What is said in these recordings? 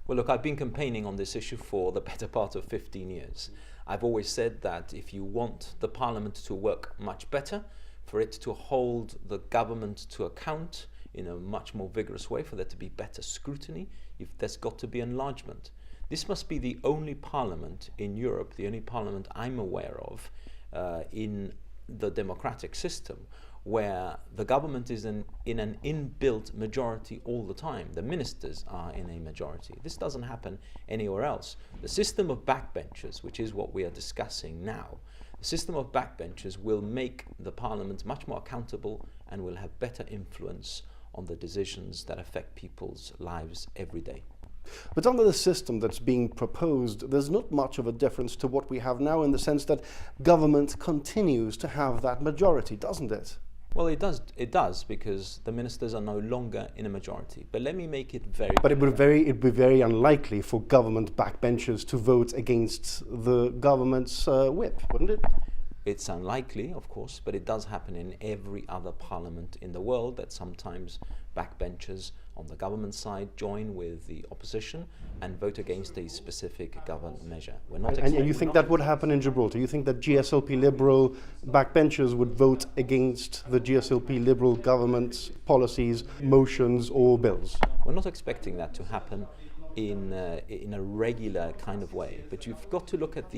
Well, look, I've been campaigning on this issue for the better part of 15 years. I've always said that if you want the Parliament to work much better, for it to hold the government to account in a much more vigorous way, for there to be better scrutiny, there's got to be enlargement. This must be the only Parliament in Europe, the only Parliament I'm aware of in the democratic system, where the government is in an inbuilt majority all the time. The ministers are in a majority. This doesn't happen anywhere else. The system of backbenchers, which is what we are discussing now, the system of backbenchers will make the Parliament much more accountable and will have better influence on the decisions that affect people's lives every day. But under the system that's being proposed, there's not much of a difference to what we have now, in the sense that government continues to have that majority, doesn't it? Well, it does, because the ministers are no longer in a majority. But let me make it very But it'd be very unlikely for government backbenchers to vote against the government's whip, wouldn't it? It's unlikely, of course, but it does happen in every other parliament in the world, that sometimes backbenchers on the government side join with the opposition and vote against a specific government measure. And you think that would happen in Gibraltar? You think that GSLP Liberal backbenchers would vote against the GSLP Liberal government's policies, motions or bills? We're not expecting that to happen in a regular kind of way, but you've got to look at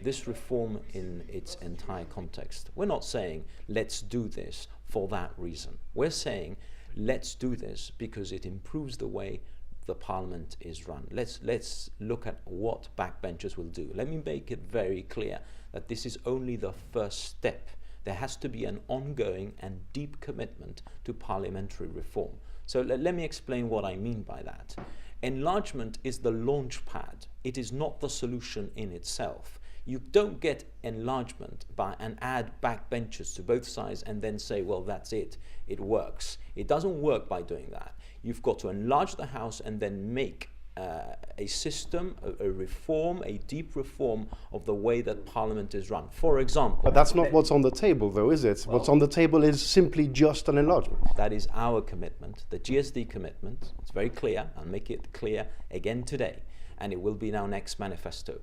this reform in its entire context. We're not saying let's do this for that reason. We're saying let's do this because it improves the way the Parliament is run. Let's look at what backbenchers will do. Let me make it very clear that this is only the first step. There has to be an ongoing and deep commitment to parliamentary reform. So let me explain what I mean by that. Enlargement is the launch pad. It is not the solution in itself. You don't get enlargement and add backbenchers to both sides and then say, well, that's it, it works. It doesn't work by doing that. You've got to enlarge the House and then make a system, a reform, a deep reform of the way that Parliament is run. For example... But that's not what's on the table, though, is it? Well, what's on the table is simply just an enlargement. That is our commitment, the GSD commitment. It's very clear. I'll make it clear again today, and it will be in our next manifesto.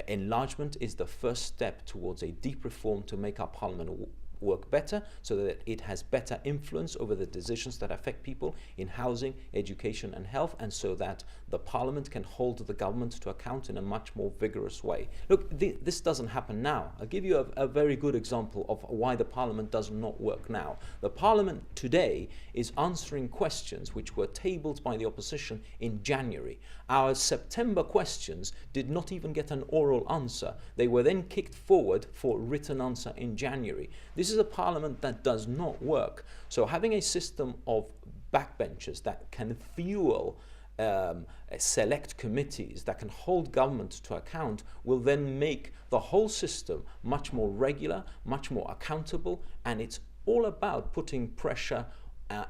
Enlargement is the first step towards a deep reform to make our Parliament work better, so that it has better influence over the decisions that affect people in housing, education and health, and so that the Parliament can hold the government to account in a much more vigorous way. Look, this doesn't happen now. I'll give you a very good example of why the Parliament does not work now. The Parliament today is answering questions which were tabled by the opposition in January. Our September questions did not even get an oral answer. They were then kicked forward for written answer in January. This is a Parliament that does not work. So having a system of backbenchers that can fuel select committees, that can hold government to account, will then make the whole system much more regular, much more accountable, and it's all about putting pressure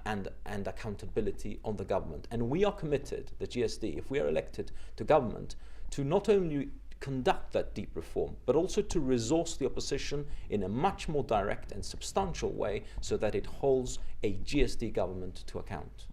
and accountability on the government. And we are committed, the GSD, if we are elected to government, to not only conduct that deep reform, but also to resource the opposition in a much more direct and substantial way, so that it holds a GSD government to account.